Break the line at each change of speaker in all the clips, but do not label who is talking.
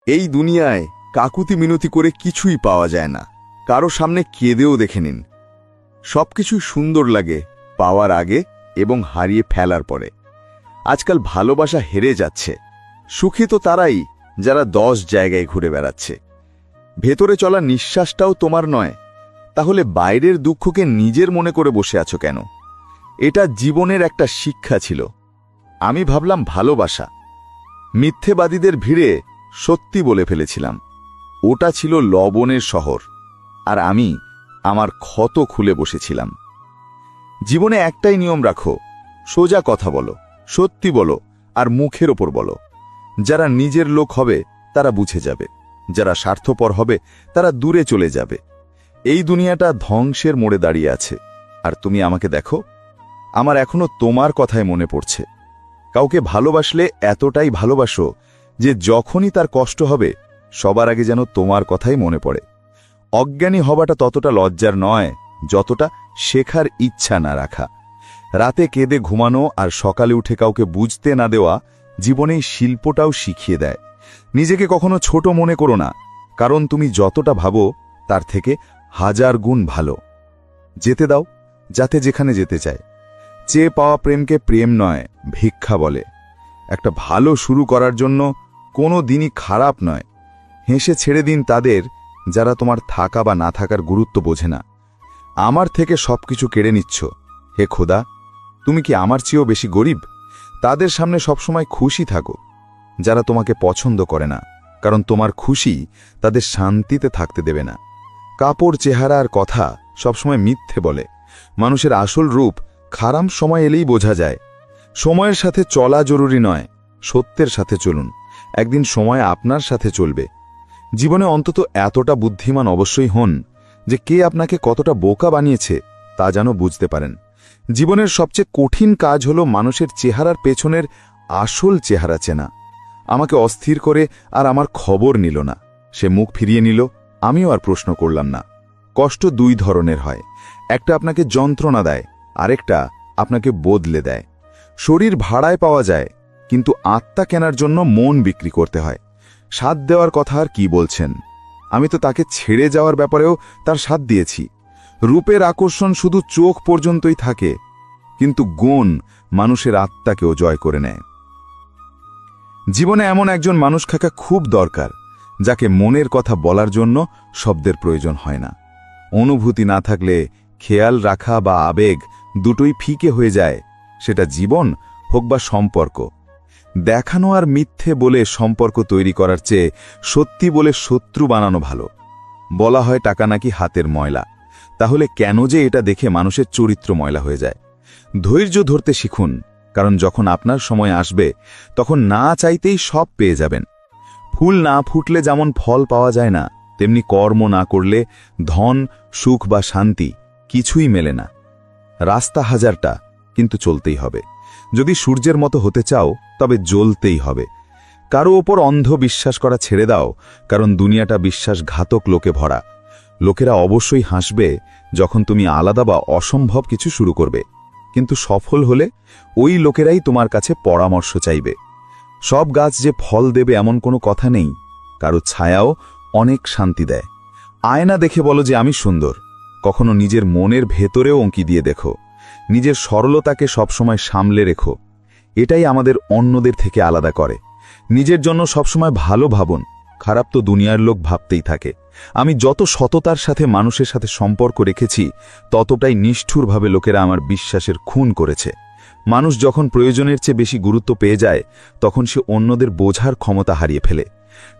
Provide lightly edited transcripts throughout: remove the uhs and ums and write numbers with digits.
এই দুনিয়ায় কাকুতি মিনতি করে কিছুই পাওয়া যায় না। কারো সামনে কেঁদেও দেখে নিন, সবকিছুই সুন্দর লাগে পাওয়ার আগে এবং হারিয়ে ফেলার পরে। আজকাল ভালোবাসা হেরে যাচ্ছে। সুখী তো তারাই যারা 10 জায়গায় ঘুরে বেড়াচ্ছে। ভেতরে চলা নিঃশ্বাসটাও তোমার নয়, তাহলে বাইরের দুঃখকে নিজের মনে করে বসে আছো কেন? এটা জীবনের একটা শিক্ষা ছিল। আমি ভাবলাম ভালোবাসা, মিথ্যেবাদীদের ভিড়ে সত্যি বলে ফেলেছিলাম। ওটা ছিল লবণের শহর, আর আমি আমার ক্ষত খুলে বসেছিলাম। জীবনে একটাই নিয়ম রাখো, সোজা কথা বলো, সত্যি বলো, আর মুখের ওপর বলো। যারা নিজের লোক হবে তারা বুঝে যাবে, যারা স্বার্থপর হবে তারা দূরে চলে যাবে। এই দুনিয়াটা ধ্বংসের মোড়ে দাঁড়িয়ে আছে, আর তুমি আমাকে দেখো, আমার এখনো তোমার কথাই মনে পড়ছে। কাউকে ভালোবাসলে এতটাই ভালোবাসো যে যখনই তার কষ্ট হবে সবার আগে যেন তোমার কথাই মনে পড়ে। অজ্ঞানী হবাটা ততটা লজ্জার নয় যতটা শেখার ইচ্ছা না রাখা। রাতে কেঁদে ঘুমানো আর সকালে উঠে কাউকে বুঝতে না দেওয়া জীবনে শিল্পটাও শিখিয়ে দেয়। নিজেকে কখনো ছোট মনে করো না, কারণ তুমি যতটা ভাবো তার থেকে 1000 গুণ ভালো। যেতে দাও যাতে যেখানে যেতে চায়। চেয়ে পাওয়া প্রেমকে প্রেম নয়, ভিক্ষা বলে। একটা ভালো শুরু করার জন্য কোনো দিনই খারাপ নয়। হেসে ছেড়ে দিন তাদের যারা তোমার থাকা বা না থাকার গুরুত্ব বোঝে না। আমার থেকে সবকিছু কেড়ে নিচ্ছ, হে খোদা, তুমি কি আমার চেয়েও বেশি গরিব? তাদের সামনে সবসময় খুশি থাকো যারা তোমাকে পছন্দ করে না, কারণ তোমার খুশি তাদের শান্তিতে থাকতে দেবে না। কাপড়, চেহারা আর কথা সবসময় মিথ্যে বলে। মানুষের আসল রূপ খারাপ সময় এলেই বোঝা যায়। সময়ের সাথে চলা জরুরি নয়, সত্যের সাথে চলুন। একদিন সময় আপনার সাথে চলবে। জীবনে অন্তত এতটা বুদ্ধিমান অবশ্যই হন যে কে আপনাকে কতটা বোকা বানিয়েছে তা যেন বুঝতে পারেন। জীবনের সবচেয়ে কঠিন কাজ হলো মানুষের চেহারার পেছনের আসল চেহারা চেনা। আমাকে অস্থির করে আর আমার খবর নিল না। সে মুখ ফিরিয়ে নিল, আমিও আর প্রশ্ন করলাম না। কষ্ট 2 ধরনের হয়, একটা আপনাকে যন্ত্রণা দেয়, আরেকটা আপনাকে বদলে দেয়। শরীর ভাড়ায় পাওয়া যায়, কিন্তু আত্মা কেনার জন্য মন বিক্রি করতে হয়। সাথ দেওয়ার কথা আর কি বলছেন? আমি তো তাকে ছেড়ে যাওয়ার ব্যাপারেও তার সাথ দিয়েছি। রূপের আকর্ষণ শুধু চোখ পর্যন্তই থাকে, কিন্তু গুণ মানুষের আত্মাকেও জয় করে নেয়। জীবনে এমন একজন মানুষ থাকা খুব দরকার, যাকে মনের কথা বলার জন্য শব্দের প্রয়োজন হয় না। অনুভূতি না থাকলে খেয়াল রাখা বা আবেগ দুটোই ফিকে হয়ে যায়, সেটা জীবন হোক বা সম্পর্ক। দেখানো আর মিথ্যে বলে সম্পর্ক তৈরি করার চেয়ে সত্যি বলে শত্রু বানানো ভালো। বলা হয় টাকা নাকি হাতের ময়লা, তাহলে কেন যে এটা দেখে মানুষের চরিত্র ময়লা হয়ে যায়? ধৈর্য ধরতে শিখুন, কারণ যখন আপনার সময় আসবে তখন না চাইতেই সব পেয়ে যাবেন। ফুল না ফুটলে যেমন ফল পাওয়া যায় না, তেমনি কর্ম না করলে ধন, সুখ বা শান্তি কিছুই মেলে না। রাস্তা 1000টা, কিন্তু চলতেই হবে। যদি সূর্যের মতো হতে চাও তবে জ্বলতেই হবে। কারো ওপর অন্ধ বিশ্বাস করা ছেড়ে দাও, কারণ দুনিয়াটা বিশ্বাসঘাতক লোকে ভরা। লোকেরা অবশ্যই হাসবে যখন তুমি আলাদা বা অসম্ভব কিছু শুরু করবে, কিন্তু সফল হলে ওই লোকেরাই তোমার কাছে পরামর্শ চাইবে। সব গাছ যে ফল দেবে এমন কোনো কথা নেই, কারো ছায়াও অনেক শান্তি দেয়। আয়না দেখে বলো যে আমি সুন্দর, কখনো নিজের মনের ভেতরেও অঙ্কি দিয়ে দেখো। নিজের সরলতাকে সবসময় সামলে রেখো, এটাই আমাদের অন্যদের থেকে আলাদা করে। নিজের জন্য সবসময় ভালো ভাবুন, খারাপ তো দুনিয়ার লোক ভাবতেই থাকে। আমি যত সততার সাথে মানুষের সাথে সম্পর্ক রেখেছি, ততটাই নিষ্ঠুরভাবে লোকেরা আমার বিশ্বাসের খুন করেছে। মানুষ যখন প্রয়োজনের চেয়ে বেশি গুরুত্ব পেয়ে যায়, তখন সে অন্যদের বোঝার ক্ষমতা হারিয়ে ফেলে।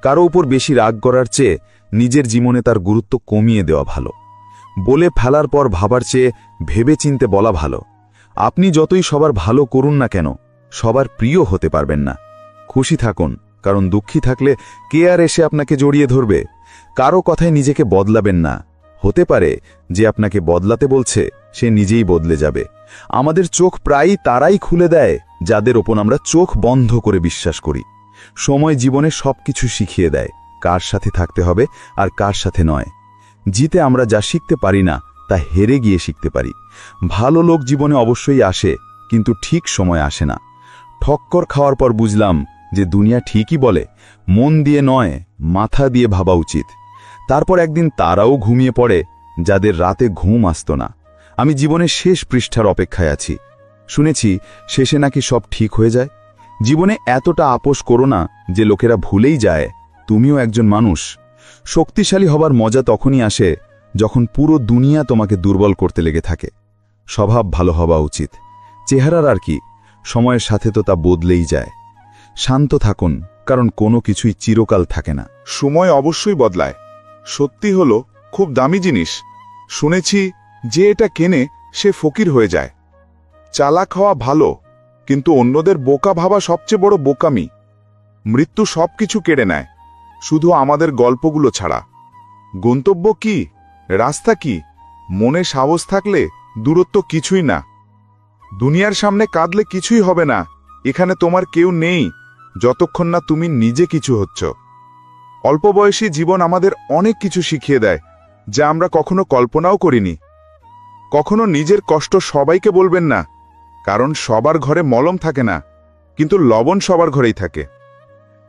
কারো উপর বেশি রাগ করার চেয়ে নিজের জীবনে তার গুরুত্ব কমিয়ে দেওয়া ভালো। বলে ফেলার পর ভাবার চেয়ে ভেবে চিনতে বলা ভালো। আপনি যতই সবার ভালো করুন না কেন, সবার প্রিয় হতে পারবেন না। খুশি থাকুন, কারণ দুঃখী থাকলে কে আর এসে আপনাকে জড়িয়ে ধরবে? কারো কথায় নিজেকে বদলাবেন না। হতে পারে যে আপনাকে বদলাতে বলছে সে নিজেই বদলে যাবে। আমাদের চোখ প্রায়ই তারাই খুলে দেয় যাদের ওপর আমরা চোখ বন্ধ করে বিশ্বাস করি। সময় জীবনে সবকিছু শিখিয়ে দেয়, কার সাথে থাকতে হবে আর কার সাথে নয়। জিতে আমরা যা শিখতে পারি না তা হেরে গিয়ে শিখতে পারি। ভালো লোক জীবনে অবশ্যই আসে, কিন্তু ঠিক সময় আসে না। ঠক্কর খাওয়ার পর বুঝলাম যে দুনিয়া ঠিকই বলে, মন দিয়ে নয়
মাথা দিয়ে ভাবা উচিত। তারপর একদিন তারাও ঘুমিয়ে পড়ে, যাদের রাতে ঘুম আসত না। আমি জীবনের শেষ পৃষ্ঠার অপেক্ষায় আছি। শুনেছি শেষে নাকি সব ঠিক হয়ে যায়। জীবনে এতটা আপোষ করো না যে লোকেরা ভুলেই যায় তুমিও একজন মানুষ। শক্তিশালী হবার মজা তখনই আসে যখন পুরো দুনিয়া তোমাকে দুর্বল করতে লেগে থাকে। স্বভাব ভালো হওয়া উচিত, চেহারার আর কি, সময়ের সাথে তো তা বদলেই যায়। শান্ত থাকুন, কারণ কোনো কিছুই চিরকাল থাকে না।
সময় অবশ্যই বদলায়। সত্যি হলো খুব দামি জিনিস। শুনেছি যে এটা কেনে সে ফকির হয়ে যায়। চালাক হওয়া ভালো, কিন্তু অন্যদের বোকা ভাবা সবচেয়ে বড় বোকামি। মৃত্যু সবকিছু কেড়ে নেয়, শুধু আমাদের গল্পগুলো ছাড়া। গন্তব্য কি, রাস্তা কি, মনে সাহস থাকলে দূরত্ব কিছুই না। দুনিয়ার সামনে কাঁদলে কিছুই হবে না। এখানে তোমার কেউ নেই যতক্ষণ না তুমি নিজে কিছু হচ্ছ। অল্প বয়সী জীবন আমাদের অনেক কিছু শিখিয়ে দেয় যা আমরা কখনো কল্পনাও করিনি। কখনো নিজের কষ্ট সবাইকে বলবেন না, কারণ সবার ঘরে মলম থাকে না, কিন্তু লবণ সবার ঘরেই থাকে।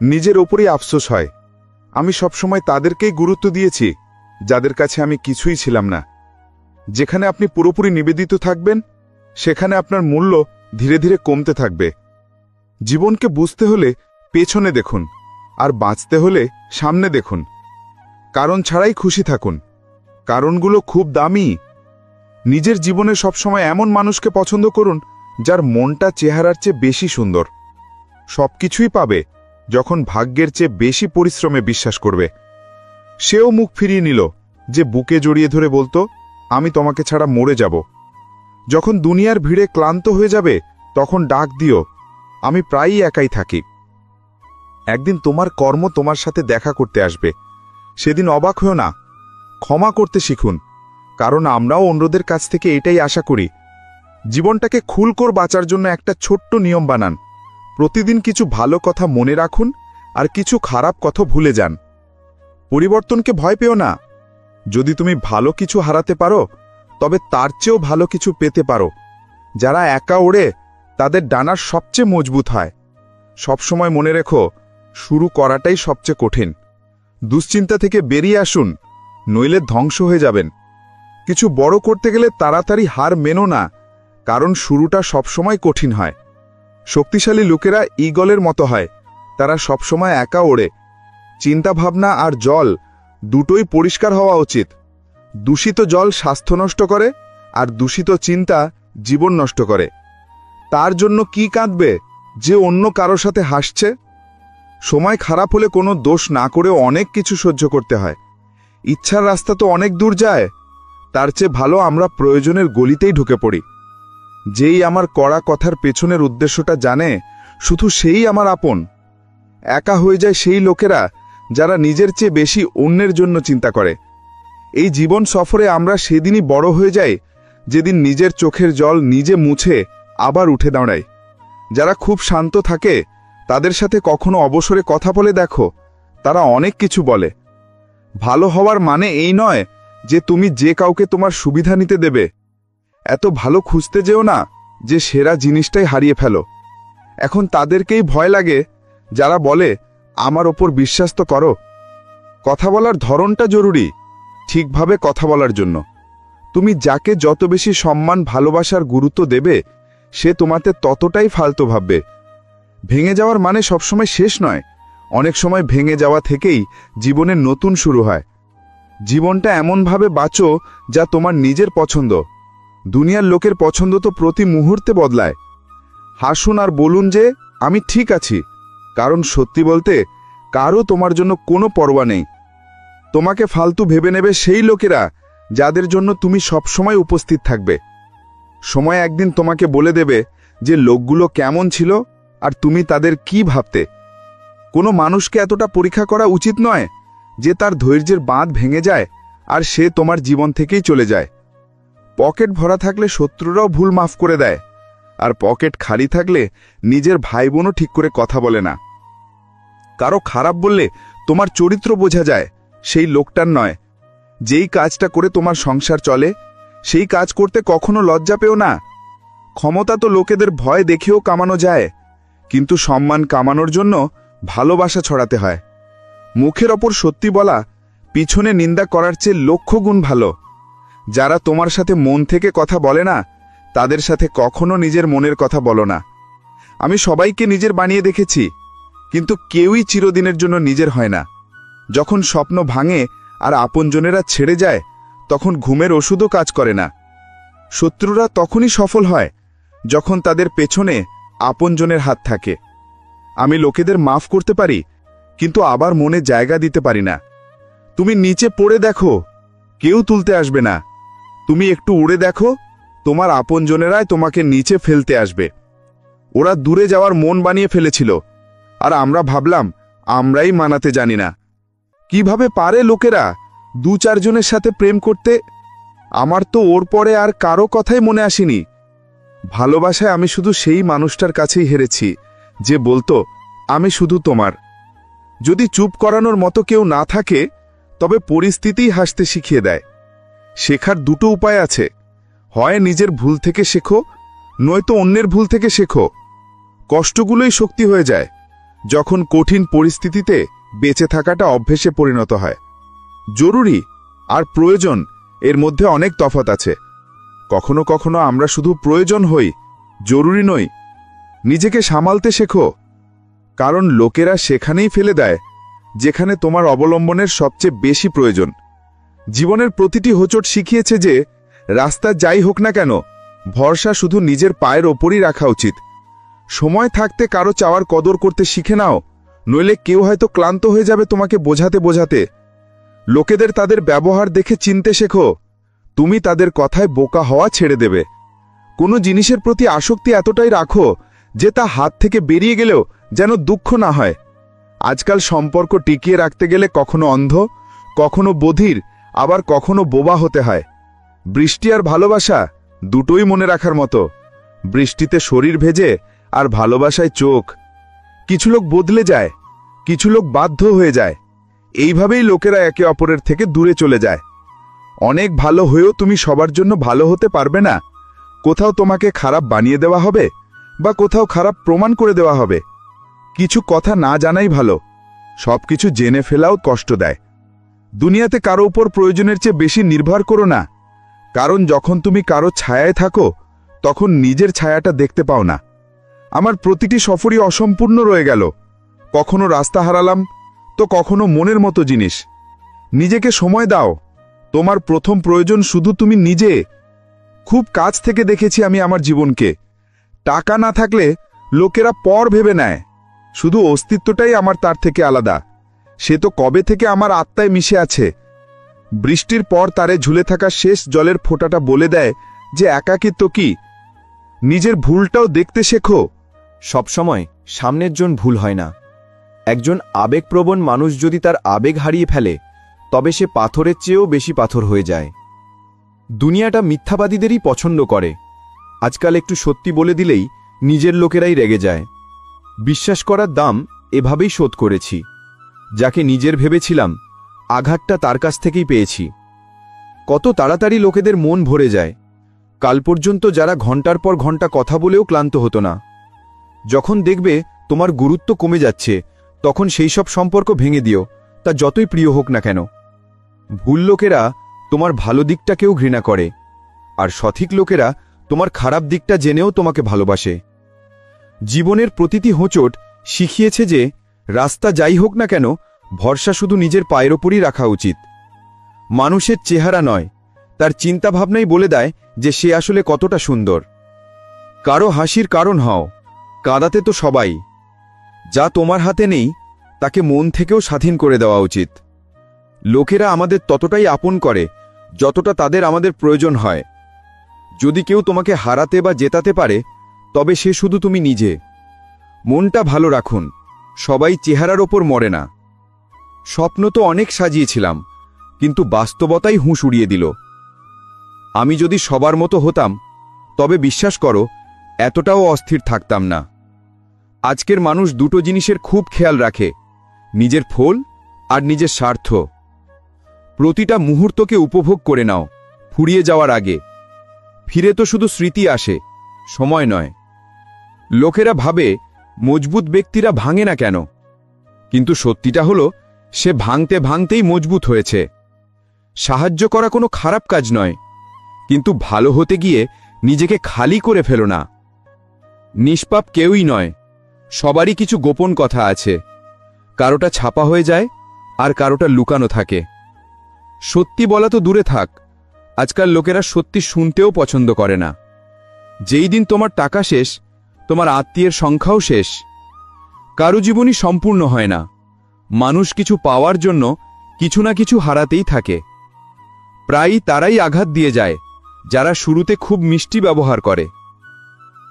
নিজের ওপরই আফসোস হয়। আমি সবসময় তাদেরকেই গুরুত্ব দিয়েছি যাদের কাছে আমি কিছুই ছিলাম না। যেখানে আপনি পুরোপুরি নিবেদিত থাকবেন, সেখানে আপনার মূল্য ধীরে ধীরে কমতে থাকবে। জীবনকে বুঝতে হলে পেছনে দেখুন, আর বাঁচতে হলে সামনে দেখুন। কারণ ছাড়াই খুশি থাকুন, কারণগুলো খুব দামি। নিজের জীবনে সবসময় এমন মানুষকে পছন্দ করুন যার মনটা চেহারার চেয়ে বেশি সুন্দর। সবকিছুই পাবে যখন ভাগ্যের চেয়ে বেশি পরিশ্রমে বিশ্বাস করবে। সেও মুখ ফিরিয়ে নিল যে বুকে জড়িয়ে ধরে বলতো, আমি তোমাকে ছাড়া মরে যাব। যখন দুনিয়ার ভিড়ে ক্লান্ত হয়ে যাবে তখন ডাক দিও, আমি প্রায়ই একাই থাকি। একদিন তোমার কর্ম তোমার সাথে দেখা করতে আসবে। সেদিন অবাক হও না, ক্ষমা করতে শিখুন, কারণ আমরাও অন্যদের কাছ থেকে এটাই আশা করি। জীবনটাকে খুলকর বাঁচার জন্য একটা ছোট্ট নিয়ম বানান। প্রতিদিন কিছু ভালো কথা মনে রাখুন আর কিছু খারাপ কথা ভুলে যান। পরিবর্তনকে ভয় পেও না। যদি তুমি ভালো কিছু হারাতে পারো, তবে তার চেয়েও ভালো কিছু পেতে পারো। যারা একা ওড়ে তাদের ডানার সবচেয়ে মজবুত হয়। সবসময় মনে রেখো, শুরু করাটাই সবচেয়ে কঠিন। দুশ্চিন্তা থেকে বেরিয়ে আসুন, নইলে ধ্বংস হয়ে যাবেন। কিছু বড় করতে গেলে তাড়াতাড়ি হার মেনো না, কারণ শুরুটা সবসময় কঠিন হয়। শক্তিশালী লোকেরা ঈগলের মতো হয়, তারা সবসময় একা ওড়ে। চিন্তাভাবনা আর জল দুটোই পরিষ্কার হওয়া উচিত। দূষিত জল স্বাস্থ্য নষ্ট করে, আর দূষিত চিন্তা জীবন নষ্ট করে। তার জন্য কি কাঁদবে যে অন্য কারো সাথে হাসছে? সময় খারাপ হলে কোনো দোষ না করেও অনেক কিছু সহ্য করতে হয়। ইচ্ছার রাস্তা তো অনেক দূর যায়, তার চেয়ে ভালো আমরা প্রয়োজনের গলিতেই ঢুকে পড়ি। যেই আমার কড়া কথার পেছনের উদ্দেশ্যটা জানে, শুধু সেই আমার আপন। একা হয়ে যায় সেই লোকেরা যারা নিজের চেয়ে বেশি অন্যের জন্য চিন্তা করে। এই জীবন সফরে আমরা সেদিনই বড় হয়ে যাই যেদিন নিজের চোখের জল নিজে মুছে আবার উঠে দাঁড়ায়। যারা খুব শান্ত থাকে তাদের সাথে কখনো অবসরে কথা বলে দেখো, তারা অনেক কিছু বলে। ভালো হওয়ার মানে এই নয় যে তুমি যে কাউকে তোমার সুবিধা নিতে দেবে। এত ভালো খুঁজতে যেও না যে সেরা জিনিসটাই হারিয়ে ফেলো। এখন তাদেরকেই ভয় লাগে যারা বলে, আমার ওপর বিশ্বাস তো করো। কথা বলার ধরনটা জরুরি, ঠিকভাবে কথা বলার জন্য। তুমি যাকে যত বেশি সম্মান ভালোবাসার গুরুত্ব দেবে, সে তোমাতে ততটাই ফালতু ভাববে। ভেঙে যাওয়ার মানে সবসময় শেষ নয়, অনেক সময় ভেঙে যাওয়া থেকেই জীবনের নতুন শুরু হয়। জীবনটা এমনভাবে বাঁচো যা তোমার নিজের পছন্দ। দুনিয়ার লোকের পছন্দ তো প্রতি মুহূর্তে বদলায়। হাসুন আর বলুন যে আমি ঠিক আছি, কারণ সত্যি বলতে কারও তোমার জন্য কোনো পরোয়া নেই। তোমাকে ফালতু ভেবে নেবে সেই লোকেরা যাদের জন্য তুমি সবসময় উপস্থিত থাকবে। সময় একদিন তোমাকে বলে দেবে যে লোকগুলো কেমন ছিল আর তুমি তাদের কি ভাবতে। কোনো মানুষকে এতটা পরীক্ষা করা উচিত নয় যে তার ধৈর্যের বাঁধ ভেঙে যায় আর সে তোমার জীবন থেকেই চলে যায়। পকেট ভরা থাকলে শত্রুরাও ভুল মাফ করে দেয়, আর পকেট খালি থাকলে নিজের ভাই বোনও ঠিক করে কথা বলে না। কারো খারাপ বললে তোমার চরিত্র বোঝা যায়, সেই লোকটার নয়। যেই কাজটা করে তোমার সংসার চলে, সেই কাজ করতে কখনো লজ্জা পেও না। ক্ষমতা তো লোকেদের ভয় দেখেও কামানো যায়, কিন্তু সম্মান কামানোর জন্য ভালোবাসা ছড়াতে হয়। মুখের ওপর সত্যি বলা পিছনে নিন্দা করার চেয়ে লক্ষ গুণ ভালো। যারা তোমার সাথে মন থেকে কথা বলে না, তাদের সাথে কখনো নিজের মনের কথা বলো না। আমি সবাইকে নিজের বানিয়ে দেখেছি, কিন্তু কেউই চিরদিনের জন্য নিজের হয় না। যখন স্বপ্ন ভাঙে আর আপনজনেরা ছেড়ে যায়, তখন ঘুমের ওষুধও কাজ করে না। শত্রুরা তখনই সফল হয় যখন তাদের পেছনে আপনজনের হাত থাকে। আমি লোকেদের মাফ করতে পারি, কিন্তু আবার মনে জায়গা দিতে পারি না। তুমি নিচে পড়ে দেখো, কেউ তুলতে আসবে না। তুমি একটু উড়ে দেখো, তোমার আপনজনেরাই তোমাকে নিচে ফেলতে আসবে। ওরা দূরে যাওয়ার মন বানিয়ে ফেলেছিল, আর আমরা ভাবলাম আমরাই মানাতে জানি না। কিভাবে পারে লোকেরা 2-4 জনের সাথে প্রেম করতে? আমার তো ওর পরে আর কারো কথাই মনে আসেনি। ভালোবাসায় আমি শুধু সেই মানুষটার কাছেই হেরেছি যে বলতো, আমি শুধু তোমার। যদি চুপ করানোর মতো কেউ না থাকে, তবে পরিস্থিতিই হাসতে শিখিয়ে দেয়। শেখার দুটো উপায় আছে, হয় নিজের ভুল থেকে শেখো, নয়তো অন্যের ভুল থেকে শেখো। কষ্টগুলোই শক্তি হয়ে যায় যখন কঠিন পরিস্থিতিতে বেঁচে থাকাটা অভ্যেসে পরিণত হয়। জরুরি আর প্রয়োজন এর মধ্যে অনেক তফাৎ আছে। কখনো কখনো আমরা শুধু প্রয়োজন হই, জরুরি নই। নিজেকে সামালতে শেখো, কারণ লোকেরা সেখানেই ফেলে দেয় যেখানে তোমার অবলম্বনের সবচেয়ে বেশি প্রয়োজন। জীবনের প্রতিটি হোঁচট শিখিয়েছে যে রাস্তা যাই হোক না কেন, ভরসা শুধু নিজের পায়ের ওপরই রাখা উচিত। সময় থাকতে কারো চাওয়ার কদর করতে শিখে নাও, নইলে কেউ হয়তো ক্লান্ত হয়ে যাবে তোমাকে বোঝাতে বোঝাতে। লোকেদের তাদের ব্যবহার দেখে চিনতে শেখো, তুমি তাদের কথায় বোকা হওয়া ছেড়ে দেবে। কোনো জিনিসের প্রতি আসক্তি এতটাই রাখো যে তা হাত থেকে বেরিয়ে গেলেও যেন দুঃখ না হয়। আজকাল সম্পর্ক টিকিয়ে রাখতে গেলে কখনো অন্ধ, কখনো বধির, আবার কখনো বোবা হতে হয়। বৃষ্টি আর ভালোবাসা দুটোই মনে রাখার মতো। বৃষ্টিতে শরীর ভেজে আর ভালোবাসায় চোখ। কিছু লোক বদলে যায়, কিছু লোক বাধ্য হয়ে যায়। এইভাবেই লোকেরা একে অপরের থেকে দূরে চলে যায়। অনেক ভালো হয়েও তুমি সবার জন্য ভালো হতে পারবে না। কোথাও তোমাকে খারাপ বানিয়ে দেওয়া হবে, বা কোথাও খারাপ প্রমাণ করে দেওয়া হবে। কিছু কথা না জানাই ভালো, সবকিছু জেনে ফেলাও কষ্ট দেয়। দুনিয়াতে কারো উপর প্রয়োজনের চেয়ে বেশি নির্ভর করো না, কারণ যখন তুমি কারো ছায়ায় থাকো তখন নিজের ছায়াটা দেখতে পাও না। আমার প্রতিটি সফরই অসম্পূর্ণ রয়ে গেল। কখনো রাস্তা হারালাম, তো কখনো মনের মতো জিনিস। নিজেকে সময় দাও, তোমার প্রথম প্রয়োজন শুধু তুমি নিজে। খুব কাছ থেকে দেখেছি আমি আমার জীবনকে। টাকা না থাকলে লোকেরা পর ভেবে নেয়, শুধু অস্তিত্বটাই আমার তার থেকে আলাদা। সে তো কবে থেকে আমার আত্মায় মিশে আছে। বৃষ্টির পর তারে ঝুলে থাকা শেষ জলের ফোঁটাটা বলে দেয় যে একাকিত্ব কি। নিজের ভুলটাও দেখতে শেখো।
সবসময় সামনের জন ভুল হয় না। একজন আবেগপ্রবণ মানুষ যদি তার আবেগ হারিয়ে ফেলে, তবে সে পাথরের চেয়েও বেশি পাথর হয়ে যায়। দুনিয়াটা মিথ্যাবাদীদেরই পছন্দ করে। আজকাল একটু সত্যি বলে দিলেই নিজের লোকেরাই রেগে যায়। বিশ্বাস করার দাম এভাবেই শোধ করেছি। যাকে নিজের ভেবেছিলাম, আঘাতটা তার কাছ থেকেই পেয়েছি। কত তাড়াতাড়ি লোকেদের মন ভরে যায়। কাল পর্যন্ত যারা ঘন্টার পর ঘন্টা কথা বলেও ক্লান্ত হতো না, যখন দেখবে তোমার গুরুত্ব কমে যাচ্ছে, তখন সেই সব সম্পর্ক ভেঙে দিও, তা যতই প্রিয় হোক না কেন। ভুল লোকেরা তোমার ভালো দিকটাকেও ঘৃণা করে, আর সঠিক লোকেরা তোমার খারাপ দিকটা জেনেও তোমাকে ভালোবাসে। জীবনের প্রতিটি হোঁচট শিখিয়েছে যে রাস্তা যাই হোক না কেন, ভরসা শুধু নিজের পায়ের ওপরই রাখা উচিত। মানুষের চেহারা নয়, তার চিন্তাভাবনাই বলে দেয় যে সে আসলে কতটা সুন্দর। কারো হাসির কারণ হও, কাঁদাতে তো সবাই। যা তোমার হাতে নেই তাকে মন থেকেও স্বাধীন করে দেওয়া উচিত। লোকেরা আমাদের ততটাই আপন করে যতটা তাদের আমাদের প্রয়োজন হয়। যদি কেউ তোমাকে হারাতে বা জেতাতে পারে, তবে সে শুধু তুমি নিজে। মনটা ভালো রাখুন, সবাই চেহারার ওপর মরে না। স্বপ্ন তো অনেক সাজিয়েছিলাম, কিন্তু বাস্তবতাই হুঁশ উড়িয়ে দিল। আমি যদি সবার মতো হতাম, তবে বিশ্বাস করো এতটাও অস্থির থাকতাম না। আজকের মানুষ দুটো জিনিসের খুব খেয়াল রাখে, নিজের ফল আর নিজের স্বার্থ। প্রতিটা মুহূর্তকে উপভোগ করে নাও, ফুরিয়ে যাওয়ার আগে। ফিরে তো শুধু স্মৃতি আসে, সময় নয়। লোকেরা ভাবে মজবুত ব্যক্তিরা ভাঙে না কেন, কিন্তু সত্যিটা হলো সে ভাঙতে ভাঙতেই মজবুত হয়েছে। সাহায্য করা কোনো খারাপ কাজ নয়, কিন্তু ভালো হতে গিয়ে নিজেকে খালি করে ফেলো না। নিষ্পাপ কেউই নয়, সবারই কিছু গোপন কথা আছে, কারোটা ছাপা হয়ে যায় আর কারোটা লুকানো থাকে। সত্যি বলা তো দূরে থাক, আজকাল লোকেরা সত্যি শুনতেও পছন্দ করে না। যেই দিন তোমার টাকা শেষ, তোমার আত্মীয়ের সংখ্যাও শেষ। কারো জীবনই সম্পূর্ণ হয় না। মানুষ কিছু পাওয়ার জন্য কিছু না কিছু হারাতেই থাকে। প্রায়ই তারাই আঘাত দিয়ে যায় যারা শুরুতে খুব মিষ্টি ব্যবহার করে।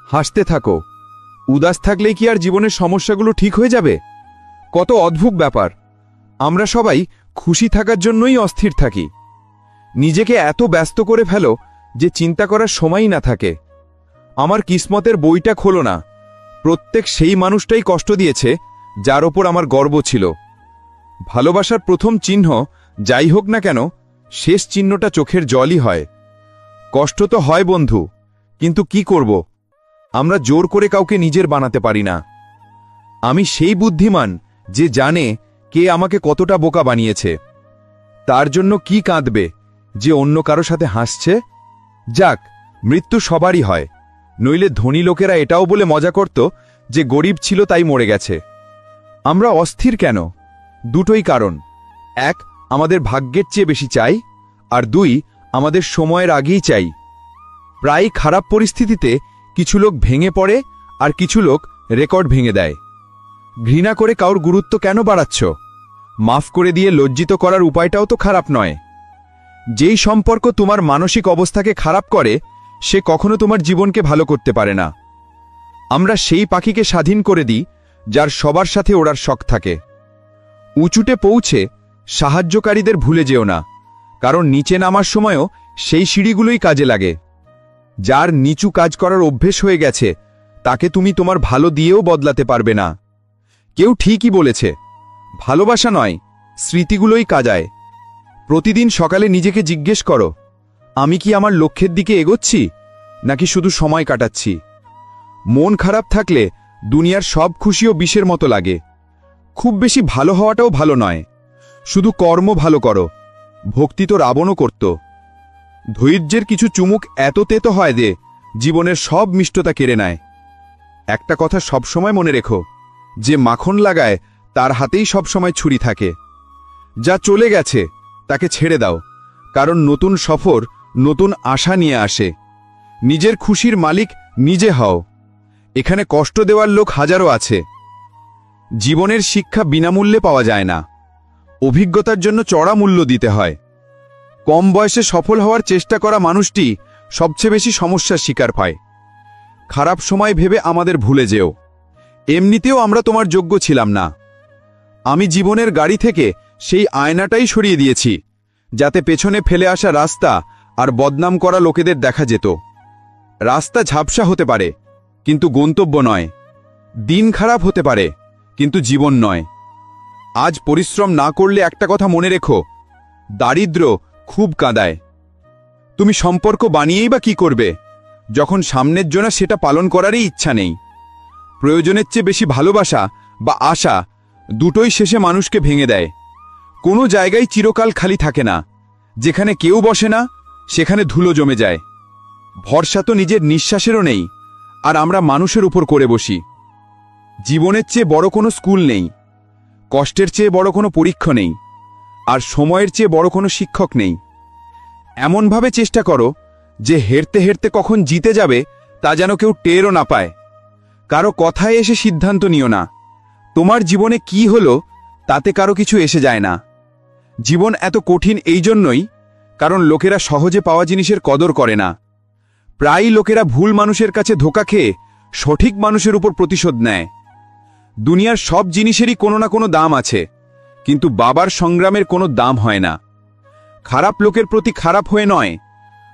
হাসতে থাকো, উদাস থাকলেই কি আর জীবনের সমস্যাগুলো ঠিক হয়ে যাবে? কত অদ্ভুত ব্যাপার! আমরা সবাই খুশি থাকার জন্যই অস্থির থাকি। নিজেকে এত ব্যস্ত করে ফেলো যে চিন্তা করার সময়ই না থাকে। আমার কিসমতের বইটা খোলো না, প্রত্যেক সেই মানুষটাই কষ্ট দিয়েছে যার ওপর আমার গর্ব ছিল। ভালোবাসার প্রথম চিহ্ন যাই হোক না কেন, শেষ চিহ্নটা চোখের জলই হয়। কষ্ট তো হয় বন্ধু, কিন্তু কি করব, আমরা জোর করে কাউকে নিজের বানাতে পারি না। আমি সেই বুদ্ধিমান যে জানে কে আমাকে কতটা বোকা বানিয়েছে। তার জন্য কি কাঁদবে যে অন্য কারো সাথে হাসছে? যাক, মৃত্যু সবারই হয়, নইলে ধনী লোকেরা এটাও বলে মজা করত যে গরিব ছিল তাই মরে গেছে। আমরা অস্থির কেন? দুটোই কারণ। এক, আমাদের ভাগ্যের চেয়ে বেশি চাই, আর দুই, আমাদের সময়ের আগেই চাই। প্রায় খারাপ পরিস্থিতিতে কিছু লোক ভেঙে পড়ে আর কিছু লোক রেকর্ড ভেঙে দেয়। ঘৃণা করে কাউর গুরুত্ব কেন বাড়াচ্ছ? মাফ করে দিয়ে লজ্জিত করার উপায়টাও তো খারাপ নয়। যেই সম্পর্ক তোমার মানসিক অবস্থাকে খারাপ করে সে কখনো তোমার জীবনকে ভালো করতে পারে না। আমরা সেই পাখিকে স্বাধীন করে দিই যার সবার সাথে ওড়ার শখ থাকে। উঁচুতে পৌঁছে সাহায্যকারীদের ভুলে যেও না, কারণ নিচে নামার সময়ও সেই সিঁড়িগুলোই কাজে লাগে। যার নিচু কাজ করার অভ্যেস হয়ে গেছে তাকে তুমি তোমার ভালো দিয়েও বদলাতে পারবে না। কেউ ঠিকই বলেছে, ভালোবাসা নয়, স্মৃতিগুলোই কাজায়। প্রতিদিন সকালে নিজেকে জিজ্ঞেস করো, আমি কি আমার লক্ষ্যের দিকে এগোচ্ছি নাকি শুধু সময় কাটাচ্ছি? মন খারাপ থাকলে দুনিয়ার সব খুশিও বিষের মতো লাগে। খুব বেশি ভালো হওয়াটাও ভালো নয়, শুধু কর্ম ভালো করো। ভক্তি তো রাবণও করত। ধৈর্যের কিছু চুমুক এত তেতো হয় যে জীবনের সব মিষ্টতা কেড়ে নেয়। একটা কথা সবসময় মনে রেখো, যে মাখন লাগায় তার হাতেই সবসময় ছুরি থাকে। যা চলে গেছে তাকে ছেড়ে দাও, কারণ নতুন সফর নতুন আশা নিয়ে আসে। নিজের খুশির মালিক নিজে হও। এখানে কষ্ট দেওয়ার লোক হাজারো আছে। জীবনের শিক্ষা বিনামূল্যে পাওয়া যায় না, অভিজ্ঞতার জন্য চড়া মূল্য দিতে হয়। কম বয়সে সফল হওয়ার চেষ্টা করা মানুষটি সবচেয়ে বেশি সমস্যার শিকার হয়। খারাপ সময় ভেবে আমাদের ভুলে যেও, এমনিতেও আমরা তোমার যোগ্য ছিলাম না। আমি জীবনের গাড়ি থেকে সেই আয়নাটাই সরিয়ে দিয়েছি, যাতে পেছনে ফেলে আসা রাস্তা আর বদনাম করা লোকেদের দেখা যেত। রাস্তা ঝাপসা হতে পারে, কিন্তু গন্তব্য নয়। দিন খারাপ হতে পারে, কিন্তু জীবন নয়। আজ পরিশ্রম না করলে একটা কথা মনে রেখো, দারিদ্র্য খুব কাঁদায়। তুমি সম্পর্ক বানিয়েই বা কি করবে যখন সামনের জন্য সেটা পালন করারই ইচ্ছা নেই? প্রয়োজনের চেয়ে বেশি ভালোবাসা বা আশা দুটোই শেষে মানুষকে ভেঙে দেয়। কোনো জায়গায় চিরকাল খালি থাকে না। যেখানে কেউ বসে না সেখানে ধুলো জমে যায়। ভরসা তো নিজের নিঃশ্বাসেরও নেই, আর আমরা মানুষের উপর করে বসি। জীবনের চেয়ে বড় কোনো স্কুল নেই, কষ্টের চেয়ে বড় কোনো পরীক্ষা নেই, আর সময়ের চেয়ে বড় কোনো শিক্ষক নেই। এমনভাবে চেষ্টা করো যে হেরতে হেরতে কখন জিতে যাবে তা যেন কেউ টেরও না পায়। কারো কথায় এসে সিদ্ধান্ত নিও না। তোমার জীবনে কি হলো তাতে কারো কিছু এসে যায় না। জীবন এত কঠিন এই জন্যই কারণ লোকেরা সহজে পাওয়া জিনিসের কদর করে না। প্রায়ই লোকেরা ভুল মানুষের কাছে ধোঁকা খেয়ে সঠিক মানুষের উপর প্রতিশোধ নেয়। দুনিয়ার সব জিনিসেরই কোনো না কোনো দাম আছে, কিন্তু বাবার সংগ্রামের কোনো দাম হয় না। খারাপ লোকের প্রতি খারাপ হয়ে নয়,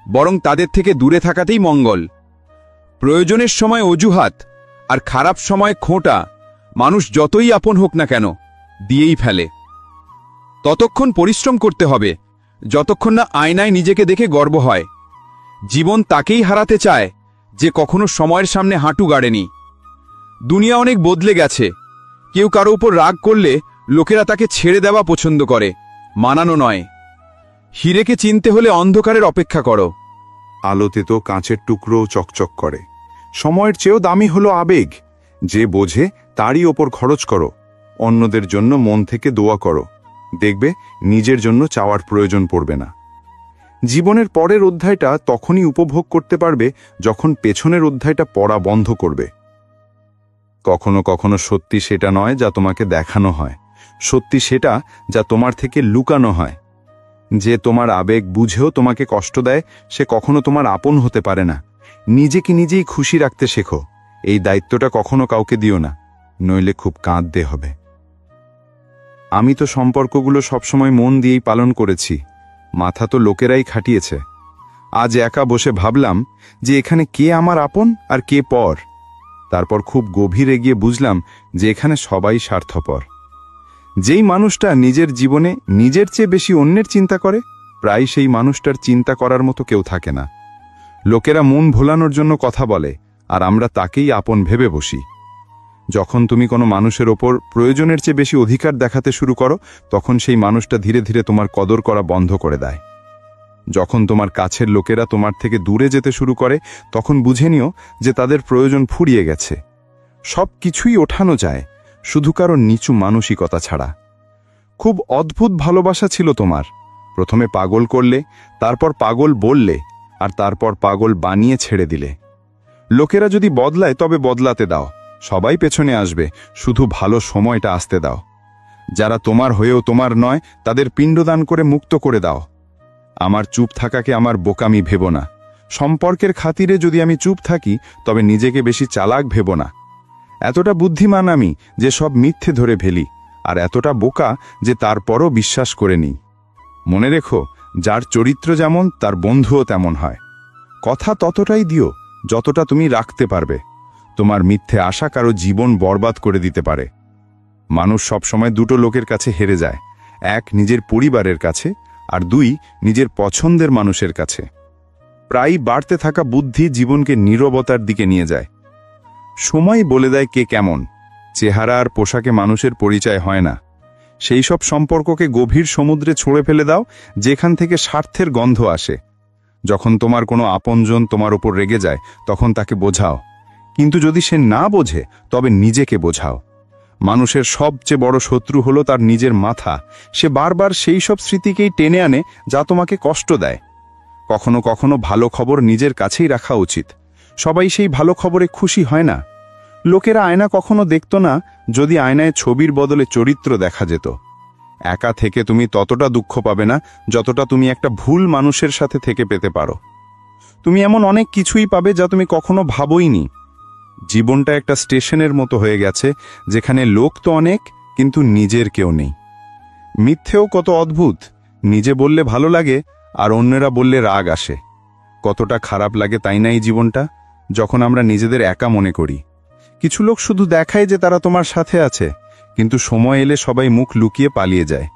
বরং তাদের থেকে দূরে থাকাতেই মঙ্গল। প্রয়োজনের সময় অজুহাত আর খারাপ সময় খোঁটা মানুষ যতই আপন হোক না কেন দিয়েই ফেলে। ততক্ষণ পরিশ্রম করতে হবে যতক্ষণ না আয়নায় নিজেকে দেখে গর্ব হয়। জীবন তাকেই হারাতে চায় যে কখনো সময়ের সামনে হাঁটু গাড়েনি। দুনিয়া অনেক বদলে গেছে। কেউ কারো উপর রাগ করলে
লোকেরা তাকে ছেড়ে দেওয়া পছন্দ করে, মানানো নয়। হীরেকে চিনতে হলে অন্ধকারের অপেক্ষা করো।
আলোতে তো কাঁচের টুকরোও চকচক করে। সময়ের চেয়েও দামি হলো আবেগ। যে বোঝে তারই ওপর খরচ করো। অন্যদের জন্য মন থেকে দোয়া করো, দেখবে নিজের জন্য চাওয়ার প্রয়োজন পড়বে না। জীবনের পরের অধ্যায়টা তখনই উপভোগ করতে পারবে যখন পেছনের অধ্যায়টা পড়া বন্ধ করবে। কখনো কখনো সত্যি সেটা নয় যা তোমাকে দেখানো হয়, সত্যি সেটা যা তোমার থেকে লুকানো হয়। যে তোমার আবেগ বুঝেও তোমাকে কষ্ট দেয়, সে কখনো তোমার আপন হতে পারে না। নিজেকে নিজেই খুশি রাখতে শেখো। এই দায়িত্বটা কখনো কাউকে দিও না, নইলে খুব কাঁদতে হবে। আমি তো সম্পর্কগুলো সবসময় মন দিয়েই পালন করেছি, মাথা তো লোকেরাই খাটিয়েছে। আজ একা বসে ভাবলাম যে এখানে কে আমার আপন আর কে পর। তারপর খুব গভীরে গিয়ে বুঝলাম যে এখানে সবাই স্বার্থপর। যেই মানুষটা নিজের জীবনে নিজের চেয়ে বেশি অন্যের চিন্তা করে, প্রায় সেই মানুষটার চিন্তা করার মতো কেউ থাকে না। লোকেরা মন ভোলানোর জন্য কথা বলে, আর আমরা তাকেই আপন ভেবে বসি। যখন তুমি কোনো মানুষের ওপর প্রয়োজনের চেয়ে বেশি অধিকার দেখাতে শুরু করো, তখন সেই মানুষটা ধীরে ধীরে তোমার কদর করা বন্ধ করে দেয়। যখন তোমার কাছের লোকেরা তোমার থেকে দূরে যেতে শুরু করে, তখন বুঝে নিও যে তাদের প্রয়োজন ফুরিয়ে গেছে। সব কিছুই ওঠানো যায়, শুধু কারো নিচু মানসিকতা ছাড়া। খুব অদ্ভুত ভালোবাসা ছিল তোমার। প্রথমে পাগল করলে, তারপর পাগল বললে, আর তারপর পাগল বানিয়ে ছেড়ে দিলে। লোকেরা যদি বদলায় তবে বদলাতে দাও, সবাই পেছনে আসবে, শুধু ভালো সময়টা আসতে দাও। যারা তোমার হয়েও তোমার নয়, তাদের পিণ্ডদান করে মুক্ত করে দাও। আমার চুপ থাকাকে আমার বোকামি ভেবো না। সম্পর্কের খাতিরে যদি আমি চুপ থাকি, তবে নিজেকে বেশি চালাক ভেবো না। এতটা বুদ্ধিমান আমি যে সব মিথ্যে ধরে ফেলি, আর এতটা বোকা যে তারপরও বিশ্বাস করে নিই। মনে রেখো, যার চরিত্র যেমন তার বন্ধুও তেমন হয়। কথা ততটাই দিও যতটা তুমি রাখতে পারবে। তোমার মিথ্যে আশা কারো জীবন বরবাদ করে দিতে পারে। মানুষ সবসময় দুটো লোকের কাছে হেরে যায়, এক নিজের পরিবারের কাছে, আর দুই নিজের পছন্দের মানুষের কাছে। প্রায়ই বাড়তে থাকা বুদ্ধি জীবনকে নীরবতার দিকে নিয়ে যায়। সময় বলে দেয় কে কেমন। চেহারা আর পোশাকে মানুষের পরিচয় হয় না। সেই সব সম্পর্ককে গভীর সমুদ্রে ছুঁড়ে ফেলে দাও যেখান থেকে স্বার্থের গন্ধ আসে। যখন তোমার কোনো আপনজন তোমার উপর রেগে যায়, তখন তাকে বোঝাও, কিন্তু যদি সে না বোঝে তবে নিজেকে বোঝাও। মানুষের সবচেয়ে বড় শত্রু হলো তার নিজের মাথা। সে বারবার সেই সব স্মৃতিকেই টেনে আনে যা তোমাকে কষ্ট দেয়। কখনো কখনো ভালো খবর নিজের কাছেই রাখা উচিত। সবাই সেই ভালো খবরে খুশি হয় না। লোকেরা আয়না কখনো দেখত না যদি আয়নায় ছবির বদলে চরিত্র দেখা যেত। একা থেকে তুমি ততটা দুঃখ পাবে না যতটা তুমি একটা ভুল মানুষের সাথে থেকে পেতে পারো। তুমি এমন অনেক কিছুই পাবে যা তুমি কখনো ভাবোইনি। জীবনটা একটা স্টেশনের মতো হয়ে গেছে, যেখানে লোক তো অনেক, কিন্তু নিজের কেউ নেই। মিথ্যেও কত অদ্ভুত। নিজে বললে ভালো লাগে, আর অন্যেরা বললে রাগ আসে। কতটা খারাপ লাগে তাই না এই জীবনটা, যখন আমরা নিজেদের একা মনে করি। কিছু লোক শুধু দেখায় যে তারা তোমার সাথে আছে, কিন্তু সময় এলে সবাই মুখ লুকিয়ে পালিয়ে যায়।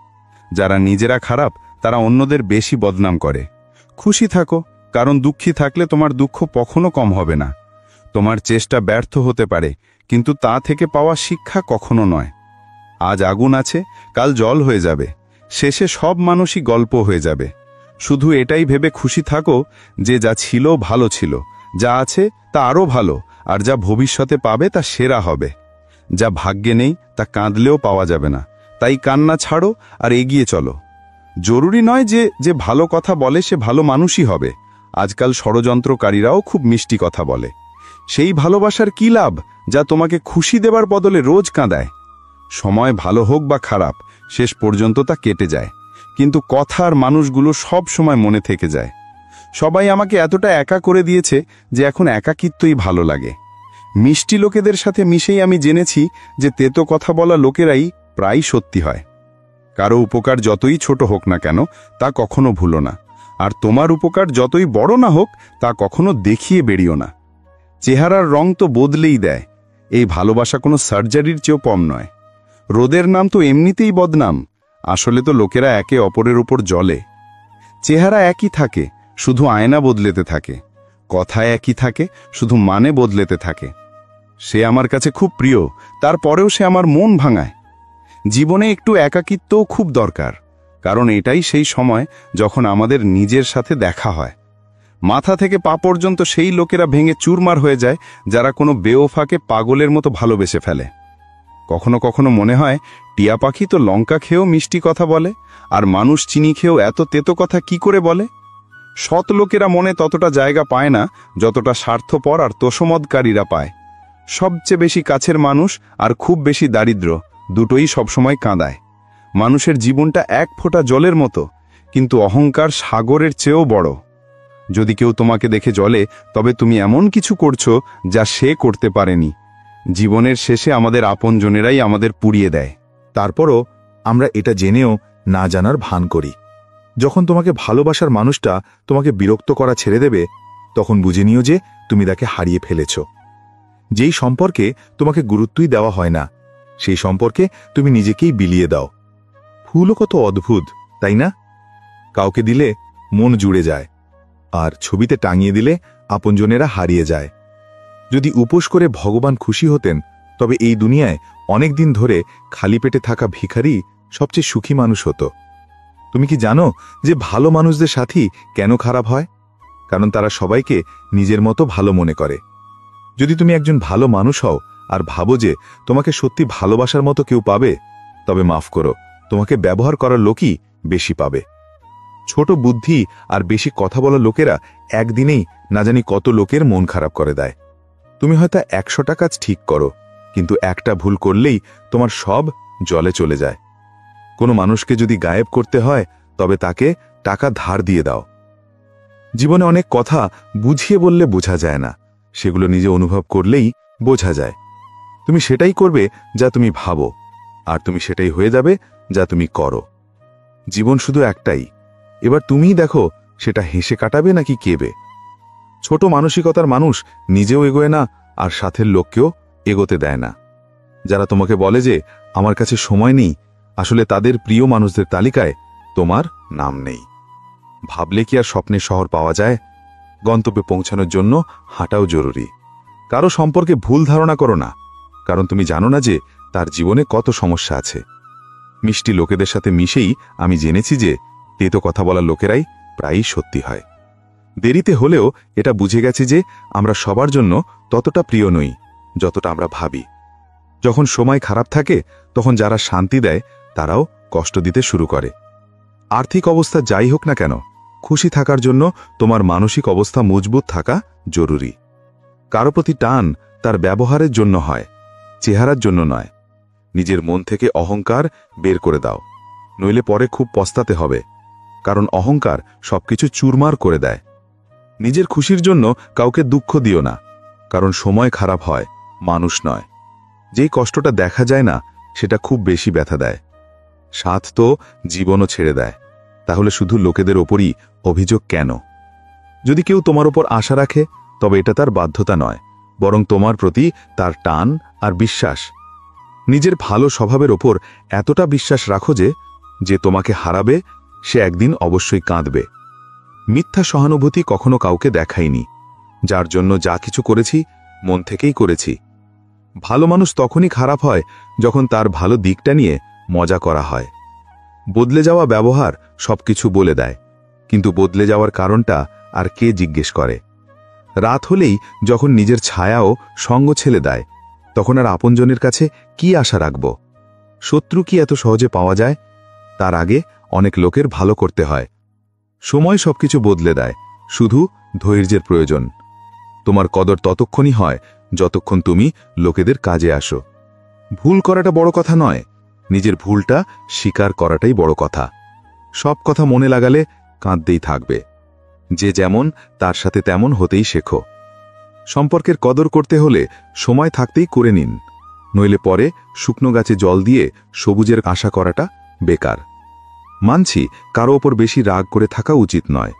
যারা নিজেরা খারাপ, তারা অন্যদের বেশি বদনাম করে। খুশি থাকো, কারণ দুঃখী থাকলে তোমার দুঃখ কখনো কম হবে না। তোমার চেষ্টা ব্যর্থ হতে পারে, কিন্তু তা থেকে পাওয়া শিক্ষা কখনো নয়। আজ আগুন আছে, কাল জল হয়ে যাবে, শেষে সব মানুষই গল্প হয়ে যাবে। শুধু এটাই ভেবে খুশি থাকো যে যা ছিল ভালো ছিল, যা আছে তা আরও ভালো, আর যা ভবিষ্যতে পাবে তা সেরা হবে। যা ভাগ্যে নেই তা কাঁদলেও পাওয়া যাবে না, তাই কান্না ছাড়ো আর এগিয়ে চলো। জরুরি নয় যে যে ভালো কথা বলে সে ভালো মানুষই হবে। আজকাল ষড়যন্ত্রকারীরাও খুব মিষ্টি কথা বলে। সেই ভালোবাসার কি লাভ যা তোমাকে খুশি দেবার বদলে রোজ কাঁদায়? সময় ভালো হোক বা খারাপ, শেষ পর্যন্ত তা কেটে যায়, কিন্তু কথার মানুষগুলো সব সময় মনে থেকে যায়। সবাই আমাকে এতটা একা করে দিয়েছে যে এখন একাকিত্বই ভালো লাগে। মিষ্টি লোকেদের সাথে মিশেই আমি জেনেছি যে তেতো কথা বলা লোকেরাই প্রায় সত্যি হয়। কারো উপকার যতই ছোট হোক না কেন, তা কখনো ভুলো না, আর তোমার উপকার যতই বড় না হোক তা কখনো দেখিয়ে বেরিও না। চেহারার রং তো বদলেই দেয়, এই ভালোবাসা কোনো সার্জারির চেয়েও কম নয়। রোদের নাম তো এমনিতেই বদনাম, আসলে তো লোকেরা একে অপরের উপর জ্বলে। চেহারা একই থাকে, শুধু আয়না বদলেতে থাকে। কথা একই থাকে, শুধু মানে বদলেতে থাকে। সে আমার কাছে খুব প্রিয়, তারপরেও সে আমার মন ভাঙায়।
জীবনে একটু একাকিত্বও খুব দরকার, কারণ এটাই সেই সময় যখন আমাদের নিজের সাথে দেখা হয়। মাথা থেকে পা পর্যন্ত সেই লোকেরা ভেঙে চুরমার হয়ে যায় যারা কোনো বেওফাকে পাগলের মতো ভালোবেসে ফেলে। কখনো কখনো মনে হয় টিয়া পাখি তো লঙ্কা খেয়েও মিষ্টি কথা বলে, আর মানুষ চিনি খেয়েও এত তেতো কথা কি করে বলে? সৎ লোকেরা মনে ততটা জায়গা পায় না যতটা স্বার্থপর আর তোষমদকারীরা পায়। সবচেয়ে বেশি কাছের মানুষ আর খুব বেশি দারিদ্র দুটোই সবসময় কাঁদায়। মানুষের জীবনটা এক ফোঁটা জলের মতো, কিন্তু অহংকার সাগরের চেয়েও বড়। যদি কেউ তোমাকে দেখে জ্বলে, তবে তুমি এমন কিছু করছো যা সে করতে পারেনি। জীবনের শেষে আমাদের আপনজনেরাই আমাদের পুড়িয়ে দেয়।
তারপরও আমরা এটা জেনেও না জানার ভান করি। যখন তোমাকে ভালোবাসার মানুষটা তোমাকে বিরক্ত করা ছেড়ে দেবে, তখন বুঝে নিও যে তুমি তাকে হারিয়ে ফেলেছ। যেই সম্পর্কে তোমাকে গুরুত্বই দেওয়া হয় না, সেই সম্পর্কে তুমি নিজেকেই বিলিয়ে দাও। ফুলও কত অদ্ভুত, তাই না? কাউকে দিলে মন জুড়ে যায়, আর ছবিতে টাঙিয়ে দিলে আপনজনেরা হারিয়ে যায়। যদি উপোস করে ভগবান খুশি হতেন, তবে এই দুনিয়ায় অনেক দিন ধরে খালি পেটে থাকা ভিখারি সবচেয়ে সুখী মানুষ হতো। তুমি কি জানো যে ভালো মানুষদের সাথী কেন খারাপ হয়? কারণ তারা সবাইকে নিজের মতো ভালো মনে করে। যদি তুমি একজন ভালো মানুষ হও আর ভাবো যে তোমাকে সত্যি ভালোবাসার মতো কেউ পাবে, তবে মাফ করো, তোমাকে ব্যবহার করার লোকই বেশি পাবে। ছোট বুদ্ধি আর বেশি কথা বলা লোকেরা একদিনেই না জানি কত লোকের মন খারাপ করে দেয়। তুমি হয়তো 100টা কাজ ঠিক করো, কিন্তু একটা ভুল করলেই তোমার সব জলে চলে যায়। কোনো মানুষকে যদি গায়েব করতে হয়, তবে তাকে টাকা ধার দিয়ে দাও। জীবনে অনেক কথা বুঝিয়ে বললে বোঝা যায় না, সেগুলো নিজে অনুভব করলেই বোঝা যায়। তুমি সেটাই করবে যা তুমি ভাবো, আর তুমি সেটাই হয়ে যাবে যা তুমি করো। জীবন শুধু একটাই, এবার তুমিই দেখো সেটা হেসে কাটাবে নাকি কেঁদে। ছোট মানসিকতার মানুষ নিজেও এগোয় না, আর সাথের লোককেও এগোতে দেয় না। যারা তোমাকে বলে যে আমার কাছে সময় নেই, আসলে তাদের প্রিয় মানুষদের তালিকায় তোমার নাম নেই। ভাবলে কি আর স্বপ্নের শহর পাওয়া যায়? গন্তব্যে পৌঁছানোর জন্য হাঁটাও জরুরি। কারো সম্পর্কে ভুল ধারণা করো না, কারণ তুমি জানো না যে তার জীবনে কত সমস্যা আছে। মিষ্টি লোকেদের সাথে মিশেই আমি জেনেছি যে তেতো কথা বলা লোকেরাই প্রায়ই সত্যি হয়। দেরিতে হলেও এটা বুঝে গেছি যে আমরা সবার জন্য ততটা প্রিয় নই যতটা আমরা ভাবি। যখন সময় খারাপ থাকে, তখন যারা শান্তি দেয় তারাও কষ্ট দিতে শুরু করে। আর্থিক অবস্থা যাই হোক না কেন, খুশি থাকার জন্য তোমার মানসিক অবস্থা মজবুত থাকা জরুরি। কারো প্রতি টান তার ব্যবহারের জন্য হয়, চেহারার জন্য নয়। নিজের মন থেকে অহংকার বের করে দাও, নইলে পরে খুব পস্তাতে হবে, কারণ অহংকার সবকিছু চুরমার করে দেয়। নিজের খুশির জন্য কাউকে দুঃখ দিও না, কারণ সময় খারাপ হয়, মানুষ নয়। যেই কষ্টটা দেখা যায় না, সেটা খুব বেশি ব্যথা দেয়। সাথ তো জীবনও ছেড়ে দেয়। তাহলে শুধু লোকেদের ওপরই অভিযোগ কেন? যদি কেউ তোমার ওপর আশা রাখে, তবে এটা তার বাধ্যতা নয়, বরং তোমার প্রতি তার টান আর বিশ্বাস। নিজের ভালো স্বভাবের ওপর এতটা বিশ্বাস রাখো যে তোমাকে হারাবে সে একদিন অবশ্যই কাঁদবে। মিথ্যা সহানুভূতি কখনো কাউকে দেখাইনি। যার জন্য যা কিছু করেছি মন থেকেই করেছি। ভালো মানুষ তখনই খারাপ হয় যখন তার ভালো দিকটা নিয়ে মজা করা হয়। বদলে যাওয়া ব্যবহার সবকিছু বলে দেয়, কিন্তু বদলে যাওয়ার কারণটা আর কে জিজ্ঞেস করে? রাত হলেই যখন নিজের ছায়াও সঙ্গ ছেলে দেয়, তখন আর আপনজনের কাছে কি আশা রাখব? শত্রু কি এত সহজে পাওয়া যায়? তার আগে অনেক লোকের ভালো করতে হয়। সময় সবকিছু বদলে দেয়, শুধু ধৈর্যের প্রয়োজন। তোমার কদর ততক্ষণই হয় যতক্ষণ তুমি লোকেদের কাজে আসো। ভুল করাটা বড় কথা নয়, নিজের ভুলটা স্বীকার করাটাই বড় কথা। সব কথা মনে লাগালে কাঁদতেই থাকবে। যে যেমন তার সাথে তেমন হতেই শেখো। সম্পর্কের কদর করতে হলে সময় থাকতেই করে নিন, নইলে পরে শুকনো গাছে জল দিয়ে সবুজের আশা করাটা বেকার। মানছি কারো ওপর বেশি রাগ করে থাকা উচিত নয়,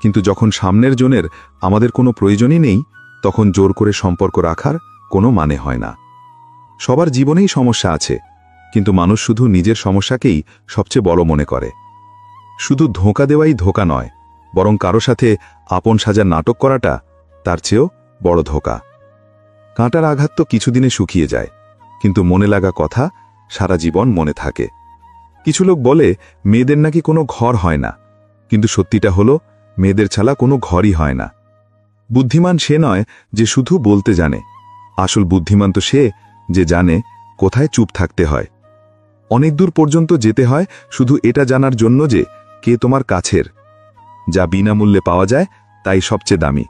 কিন্তু যখন সামনের জনের আমাদের কোনো প্রয়োজনই নেই, তখন জোর করে সম্পর্ক রাখার কোনো মানে হয় না। সবার জীবনেই সমস্যা আছে, কিন্তু মানুষ শুধু নিজের সমস্যাকেই সবচেয়ে বড় মনে করে। শুধু ধোঁকা দেওয়াই ধোঁকা নয়, বরং কারো সাথে আপন সাজার নাটক করাটা তার চেয়েও বড় ধোঁকা। কাঁটার আঘাত তো কিছুদিনে শুকিয়ে যায়, কিন্তু মনে লাগা কথা
সারা জীবন মনে থাকে। কিছু লোক বলে মেয়েদের নাকি কোনো ঘর হয় না, কিন্তু সত্যিটা হলো মেয়েদের ছাড়া কোনো ঘরই হয় না। বুদ্ধিমান সে নয় যে শুধু বলতে জানে, আসল বুদ্ধিমান তো সে যে জানে কোথায় চুপ থাকতে হয়। অনেক দূর পর্যন্ত যেতে হয় শুধু এটা জানার জন্য যে কে তোমার কাছের। যা বিনামূল্যে পাওয়া যায় তাই সবচেয়ে দামি,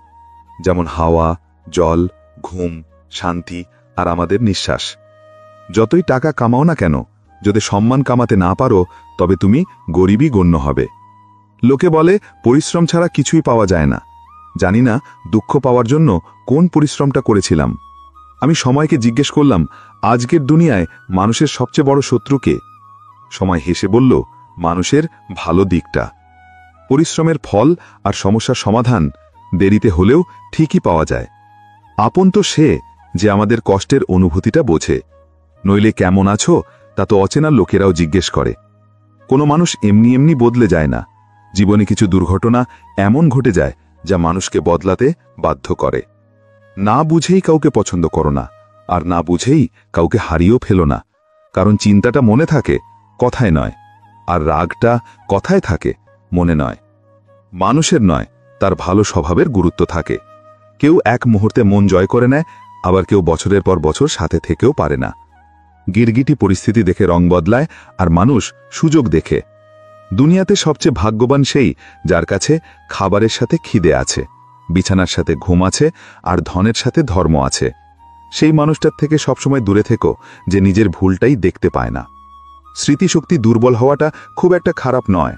যেমন হাওয়া, জল, ঘুম, শান্তি আর আমাদের নিঃশ্বাস। যতই টাকা কামাও না কেন, যদি সম্মান কামাতে না পারো তবে তুমি গরিবই গণ্য হবে। লোকে বলে পরিশ্রম ছাড়া কিছুই পাওয়া যায় না। জানি না দুঃখ পাওয়ার জন্য কোন পরিশ্রমটা করেছিলাম। আমি সময়কে জিজ্ঞেস করলাম, আজকের দুনিয়ায় মানুষের সবচেয়ে বড় শত্রু কে? সময় হেসে বলল, মানুষের ভালো দিকটা। পরিশ্রমের ফল আর সমস্যার সমাধান দেরিতে হলেও ঠিকই পাওয়া যায়। আপন তো সে যে আমাদের কষ্টের অনুভূতিটা বোঝে, নইলে কেমন আছো তা তো অচেনা লোকেরাও জিজ্ঞেস করে। কোনো মানুষ এমনি এমনি বদলে যায় না। জীবনে কিছু দুর্ঘটনা এমন ঘটে যায় যা মানুষকে বদলাতে বাধ্য করে। না বুঝেই কাউকে পছন্দ করো না, আর না বুঝেই কাউকে হারিয়েও ফেলো না। কারণ চিন্তাটা মনে থাকে, কথায় নয়, আর রাগটা কথায় থাকে, মনে নয়। মানুষের নয়, তার ভালো স্বভাবের গুরুত্ব থাকে। কেউ এক মুহূর্তে মন জয় করে নেয়, আবার কেউ বছরের পর বছর সাথে থেকেও পারে না। গিরগিটি পরিস্থিতি দেখে রং বদলায়, আর মানুষ সুযোগ দেখে। দুনিয়াতে সবচেয়ে ভাগ্যবান সেই যার কাছে খাবারের সাথে খিদে আছে, বিছানার সাথে ঘুম আছে, আর ধনের সাথে ধর্ম আছে। সেই মানুষটার থেকে সবসময় দূরে থেকো যে নিজের ভুলটাই দেখতে পায় না। স্মৃতিশক্তি দুর্বল হওয়াটা খুব একটা খারাপ নয়।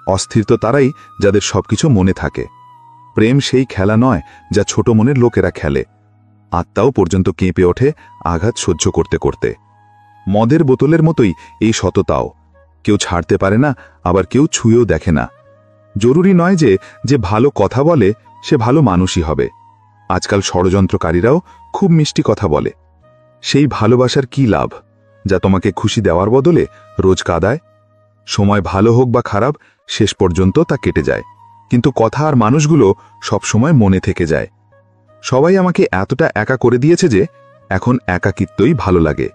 অস্থির তো তারাই যাদের সবকিছু মনে থাকে। প্রেম সেই খেলা নয় যা ছোট মনের লোকেরা খেলে। আত্মাও পর্যন্ত কেঁপে ওঠে আঘাত সহ্য করতে করতে। মদের বোতলের মতোই এই সততাও, কেউ ছাড়তে পারে না, আবার কেউ ছুঁয়েও দেখে না। জরুরি নয় যে যে ভালো কথা বলে সে ভালো মানুষই হবে। আজকাল ষড়যন্ত্রকারীরাও খুব মিষ্টি কথা বলে। সেই ভালোবাসার কি লাভ যা তোমাকে খুশি দেওয়ার বদলে রোজ কাঁদায়? সময় ভালো হোক বা খারাপ, শেষ পর্যন্ত তা কেটে যায়, কিন্তু কথা আর মানুষগুলো সবসময় মনে থেকে যায়। সবাই আমাকে এতটা একা করে দিয়েছে যে এখন একাকিত্বই ভালো লাগে।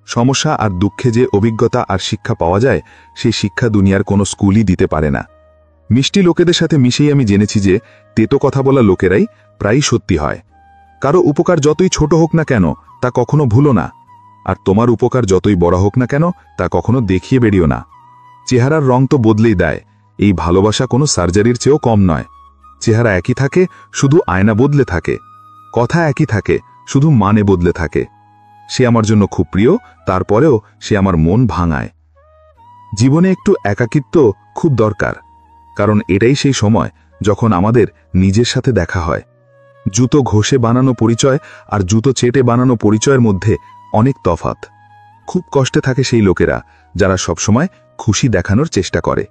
সমস্যা আর দুঃখে যে অভিজ্ঞতা আর শিক্ষা পাওয়া যায়, সেই শিক্ষা দুনিয়ার কোনো স্কুলই দিতে পারে না। মিষ্টি লোকেদের সাথে মিশেই আমি জেনেছি যে তেতো কথা বলা লোকেরাই প্রায়ই সত্যি হয়। কারো উপকার যতই ছোট হোক না কেন তা কখনো ভুলো না, আর তোমার উপকার যতই বড় হোক না কেন তা কখনো দেখিয়ে বেরিও না। চেহারার রং তো বদলেই দেয়, এই ভালোবাসা কোনো সার্জারির চেয়েও কম নয়। চেহারা একই থাকে, শুধু আয়না বদলে থাকে। কথা একই থাকে, শুধু মানে বদলে থাকে। সে আমার জন্য খুব প্রিয়, তারপরেও সে আমার মন ভাঙায়। জীবনে একটু একাকিত্ব খুব দরকার, কারণ এটাই সেই সময় যখন আমাদের নিজের সাথে দেখা হয়। জুতো ঘষে বানানো পরিচয় আর জুতো চেটে বানানো পরিচয়ের মধ্যে অনেক তফাৎ। খুব কষ্টে থাকে সেই লোকেরা যারা সবসময় খুশি দেখানোর চেষ্টা করে।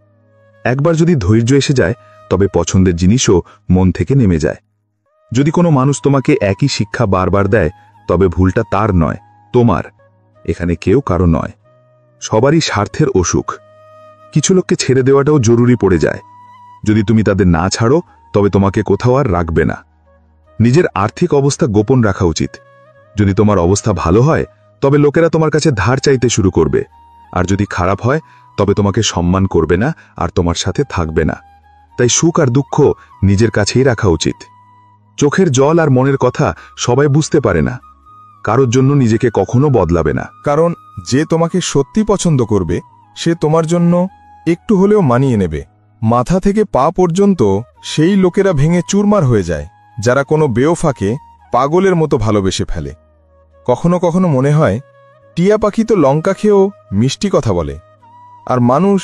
একবার যদি ধৈর্য এসে যায়, তবে পছন্দের জিনিসও মন থেকে নেমে যায়। যদি কোনো মানুষ তোমাকে একই শিক্ষা বারবার দেয়, তবে ভুলটা তার নয়, তোমার। এখানে কেউ কারো নয়, সবারই স্বার্থের অসুখ। কিছু লোককে ছেড়ে দেওয়াটাও জরুরি পড়ে যায়। যদি তুমি তাদের না ছাড়ো, তবে তোমাকে কোথাও আর রাখবে না। নিজের আর্থিক অবস্থা গোপন রাখা উচিত। যদি তোমার অবস্থা ভালো হয়, তবে লোকেরা তোমার কাছে ধার চাইতে শুরু করবে, আর যদি খারাপ হয় তবে তোমাকে সম্মান করবে না আর তোমার সাথে থাকবে না। তাই সুখ আর দুঃখ নিজের কাছেই রাখা উচিত। চোখের জল আর মনের কথা সবাই বুঝতে পারে না। কারোর জন্য নিজেকে কখনো বদলাবে না।
কারণ যে তোমাকে সত্যি পছন্দ করবে সে তোমার জন্য একটু হলেও মানিয়ে নেবে। মাথা থেকে পা পর্যন্ত সেই লোকেরা ভেঙে চুরমার হয়ে যায় যারা কোনো বেওফাকে পাগলের মতো ভালোবেসে ফেলে। কখনো কখনো মনে হয় টিয়া পাখি তো লঙ্কা খেয়েও মিষ্টি কথা বলে, আর মানুষ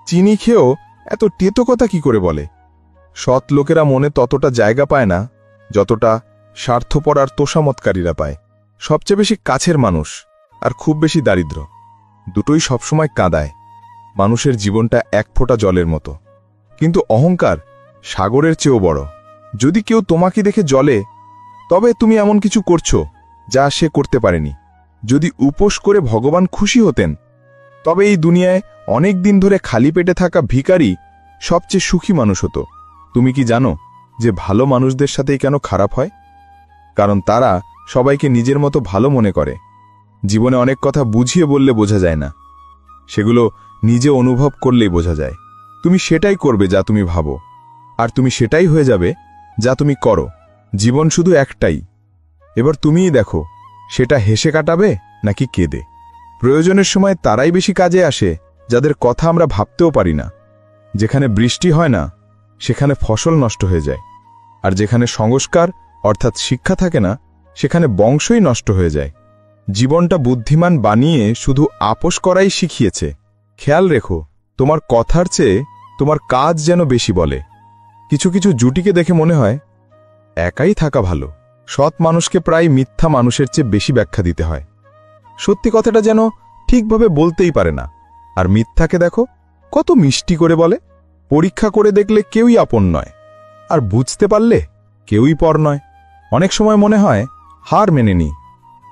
চিনি খেয়েও এত তেতো কথা কি করে বলে? সৎ লোকেরা মনে ততটা জায়গা পায় না যতটা স্বার্থপর আর তোষামতকারীরা পায়। সবচেয়ে বেশি কাছের মানুষ আর খুব বেশি দারিদ্র, দুটোই সবসময় কাঁদায়। মানুষের জীবনটা এক ফোঁটা জলের মতো, কিন্তু অহংকার সাগরের চেয়েও বড়। যদি কেউ তোমাকে দেখে জ্বলে, তবে তুমি এমন কিছু করছো যা সে করতে পারেনি। যদি উপোস করে ভগবান খুশি হতেন, তবে এই দুনিয়ায় অনেক দিন ধরে খালি পেটে থাকা ভিখারি সবচেয়ে সুখী মানুষ হতো। তুমি কি জানো যে ভালো মানুষদের সাথেই কেন খারাপ হয়? কারণ তারা সবাইকে নিজের মতো ভালো মনে করে। জীবনে অনেক কথা বুঝিয়ে বললে বোঝা যায় না, সেগুলো নিজে অনুভব করলেই বোঝা যায়। তুমি সেটাই করবে যা তুমি ভাবো, আর তুমি সেটাই হয়ে যাবে যা তুমি করো। জীবন শুধু একটাই, এবার তুমিই দেখো সেটা হেসে কাটাবে নাকি কেঁদে। প্রয়োজনের সময় তারাই বেশি কাজে আসে যাদের কথা আমরা ভাবতেও পারি না। যেখানে বৃষ্টি হয় না সেখানে ফসল নষ্ট হয়ে যায়, আর যেখানে সংস্কার অর্থাৎ শিক্ষা থাকে না সেখানে বংশই নষ্ট হয়ে যায়। জীবনটা বুদ্ধিমান বানিয়ে শুধু আপোষ করাই শিখিয়েছে। খেয়াল রেখো, তোমার কথার চেয়ে তোমার কাজ যেন বেশি বলে। কিছু কিছু জুটিকে দেখে মনে হয় একাই থাকা ভালো। সৎ মানুষকে প্রায় মিথ্যা মানুষের চেয়ে বেশি ব্যাখ্যা দিতে হয়। সত্যি কথাটা যেন ঠিকভাবে বলতেই পারে না, আর মিথ্যাকে দেখো কত মিষ্টি করে বলে। পরীক্ষা করে দেখলে কেউই আপন নয়, আর বুঝতে পারলে কেউই পর নয়। অনেক সময় মনে হয় হার মেনে নিই,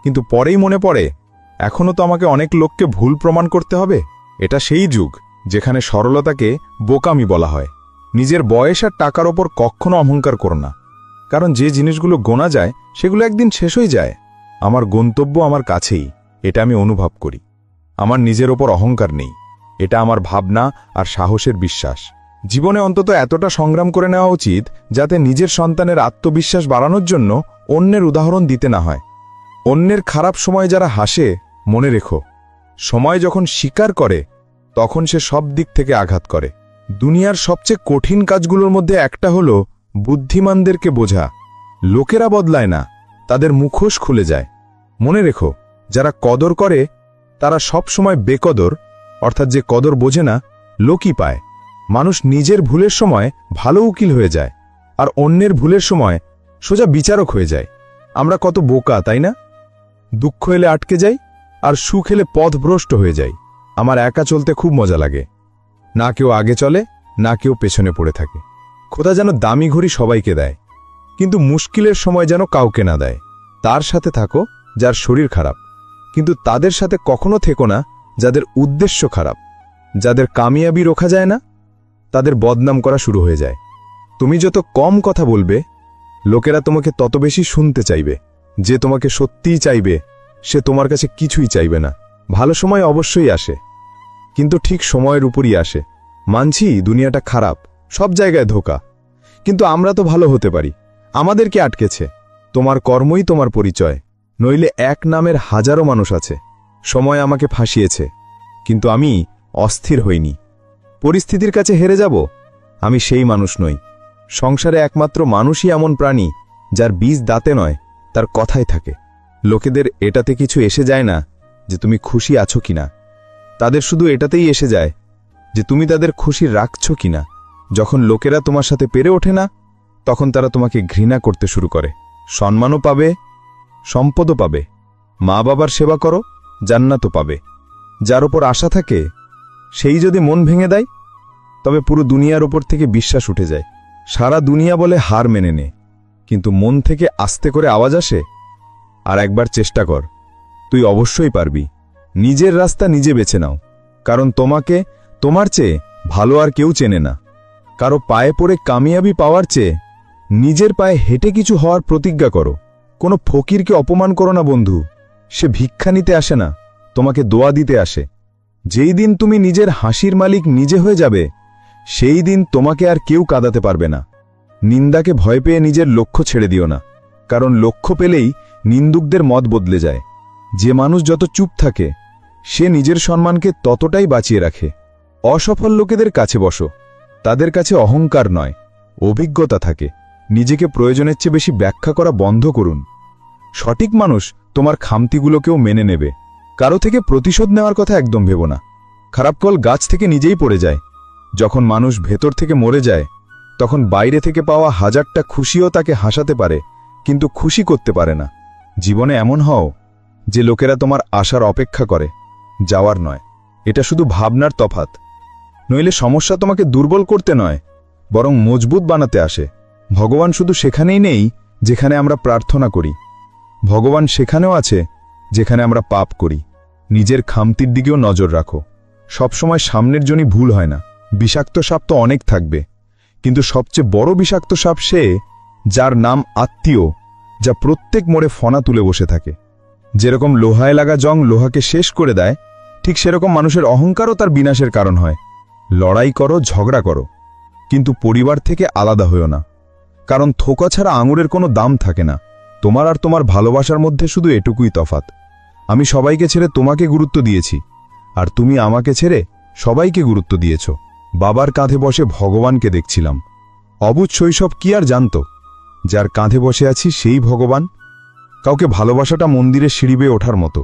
কিন্তু পরেই মনে পড়ে এখনও তো আমাকে অনেক লোককে ভুল প্রমাণ করতে হবে। এটা সেই যুগ যেখানে সরলতাকে বোকামি বলা হয়। নিজের বয়স আর টাকার ওপর কখনো অহংকার করো না, কারণ যে জিনিসগুলো গোনা যায় সেগুলো একদিন শেষ হয়ে যায়। আমার গন্তব্য আমার কাছেই, এটা আমি অনুভব করি। আমার নিজের ওপর অহংকার নেই, এটা আমার ভাবনা আর সাহসের বিশ্বাস। জীবনে অন্তত এতটা সংগ্রাম করে নেওয়া উচিত যাতে নিজের সন্তানের আত্মবিশ্বাস বাড়ানোর জন্য অন্যের উদাহরণ দিতে না হয়। অন্যের খারাপ সময় যারা হাসে, মনে রেখো, সময় যখন স্বীকার করে তখন সে সব দিক থেকে আঘাত করে। দুনিয়ার সবচেয়ে কঠিন কাজগুলোর মধ্যে একটা হলো বুদ্ধিমানদেরকে বোঝা। লোকেরা বদলায় না, তাদের মুখোশ খুলে যায়। মনে রেখো, যারা কদর করে তারা সব সময় বেকদর, অর্থাৎ যে কদর বোঝে না লোকই পায়। মানুষ নিজের ভুলের সময় ভালো উকিল হয়ে যায়, আর অন্যের ভুলের সময় সোজা বিচারক হয়ে যায়। আমরা কত বোকা, তাই না? দুঃখ এলে আটকে যাই, আর সুখ এলে পথভ্রষ্ট হয়ে যাই। আমার একা চলতে খুব মজা লাগে, না কেউ আগে চলে না কেউ পেছনে পড়ে থাকে। খোদা যেন দামি ঘড়ি সবাইকে দেয়, কিন্তু মুশকিলের সময় যেন কাউকে না দেয়। তার সাথে থাকো যার শরীর খারাপ, কিন্তু তাদের সাথে কখনো থেকো না যাদের উদ্দেশ্য খারাপ। যাদের কামিয়াবি রোখা যায় না তাদের বদনাম করা শুরু হয়ে যায়। তুমি যত কম কথা বলবে লোকেরা তোমাকে তত বেশি শুনতে চাইবে। যে তোমাকে সত্যিই চাইবে সে তোমার কাছে কিছুই চাইবে না। ভালো সময় অবশ্যই আসে, কিন্তু ঠিক সময়ের উপরই আসে। মানছি দুনিয়াটা খারাপ, সব জায়গায় ধোঁকা, কিন্তু আমরা তো ভালো হতে পারি। আমাদেরকে আটকেছে তোমার কর্মই তোমার পরিচয়, নইলে এক নামের হাজারো মানুষ আছে। সময় আমাকে ফাঁসিয়েছে, কিন্তু আমি অস্থির হইনি। পরিস্থিতির কাছে হেরে যাব? আমি সেই মানুষ নই। সংসারে একমাত্র মানুষই এমন প্রাণী যার বীজ দাঁতে নয়, তার কথায় থাকে। লোকেদের এটাতে কিছু এসে যায় না যে তুমি খুশি আছো কিনা, তাদের শুধু এটাতেই এসে যায় যে তুমি তাদের খুশি রাখছো কিনা। যখন লোকেরা তোমার সাথে পেরে ওঠে না, তখন তারা তোমাকে ঘৃণা করতে শুরু করে। সম্মানও পাবে, সম্পদও পাবে। মা বাবার সেবা করো, জান্নাতও পাবে। যার ওপর আশা থাকে সেই যদি মন ভেঙে দেয়, তবে পুরো দুনিয়ার ওপর থেকে বিশ্বাস উঠে যায়। সারা দুনিয়া বলে হার মেনে নে, কিন্তু মন থেকে আস্তে করে আওয়াজ আসে, আর একবার চেষ্টা কর, তুই অবশ্যই পারবি। নিজের রাস্তা নিজে বেছে নাও, কারণ তোমাকে তোমার চেয়ে ভালো আর কেউ চেনে না। কারো পায়ে পড়ে কামিয়াবি পাওয়ার চেয়ে নিজের পায়ে হেঁটে কিছু হওয়ার প্রতিজ্ঞা করো। কোনো ফকিরকে অপমান করো না বন্ধু, সে ভিক্ষা নিতে আসে না, তোমাকে দোয়া দিতে আসে। যেই দিন তুমি নিজের হাসির মালিক নিজে হয়ে যাবে, সেই দিন তোমাকে আর কেউ কাঁদাতে পারবে না। নিন্দাকে ভয় পেয়ে নিজের লক্ষ্য ছেড়ে দিও না, কারণ লক্ষ্য পেলেই নিন্দুকদের মত বদলে যায়। যে মানুষ যত চুপ থাকে সে নিজের সম্মানকে ততটাই বাঁচিয়ে রাখে। অসফল লোকেদের কাছে বসো, তাদের কাছে অহংকার নয়, অভিজ্ঞতা থাকে। নিজেকে প্রয়োজনের চেয়ে বেশি ব্যাখ্যা করা বন্ধ করুন। সঠিক মানুষ তোমার খামতিগুলোকেও মেনে নেবে। কারো থেকে প্রতিশোধ নেওয়ার কথা একদম ভেবো না। খারাপ ফল গাছ থেকে নিজেই পড়ে যায়। যখন মানুষ ভেতর থেকে মরে যায়, তখন বাইরে থেকে পাওয়া হাজারটা খুশিও তাকে হাসাতে পারে, কিন্তু খুশি করতে পারে না। জীবনে এমন হও যে লোকেরা তোমার আশার অপেক্ষা করে, যাওয়ার নয়। এটা শুধু ভাবনার তফাৎ। নইলে সমস্যা তোমাকে দুর্বল করতে নয়, বরং মজবুত বানাতে আসে। ভগবান শুধু সেখানেই নেই যেখানে আমরা প্রার্থনা করি, ভগবান সেখানেও আছে যেখানে আমরা পাপ করি। নিজের খামতির দিকেও নজর রাখো। সবসময় সামনের জনই ভুল হয় না। বিষাক্ত সাপ তো অনেক থাকবে, কিন্তু সবচেয়ে বড় বিষাক্ত সাপ সে যার নাম আত্মীয়, যা প্রত্যেক মোড়ে ফনা তুলে বসে থাকে। যেরকম লোহায় লাগা জং লোহাকে শেষ করে দেয়, ঠিক সেরকম মানুষের অহংকারও তার বিনাশের কারণ হয়। লড়াই করো, ঝগড়া করো, কিন্তু পরিবার থেকে আলাদা হইও না, কারণ থোকা ছাড়া আঙুরের কোনো দাম থাকে না। তোমার আর তোমার ভালোবাসার মধ্যে শুধু এটুকুই তফাৎ। আমি সবাইকে ছেড়ে তোমাকে গুরুত্ব দিয়েছি, আর তুমি আমাকে ছেড়ে সবাইকে গুরুত্ব দিয়েছ। বাবার কাঁধে বসে ভগবানকে দেখছিলাম। অবুঝ শৈশব কি আর জানত? যার কাঁধে বসে আছি সেই ভগবান। কাউকে ভালোবাসাটা মন্দিরের সিঁড়ি বেয়ে ওঠার মতো।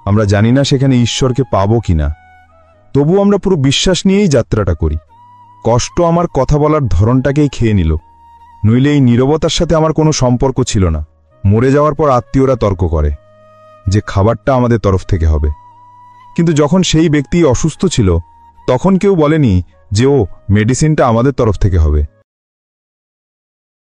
আমরা জানি না সেখানে ঈশ্বরকে পাবো কিনা, তবু আমরা পুরো বিশ্বাস নিয়েই যাত্রাটা করি। কষ্ট আমার কথা বলার ধরনটাকেই খেয়ে নিল, নইলে এই নীরবতার সাথে আমার কোনো সম্পর্ক ছিল না। মরে যাওয়ার পর আত্মীয়রা তর্ক করে যে খাবারটা আমাদের তরফ থেকে হবে, কিন্তু যখন সেই ব্যক্তি অসুস্থ ছিল তখন কেউ বলেনি যে ও মেডিসিনটা আমাদের তরফ থেকে হবে।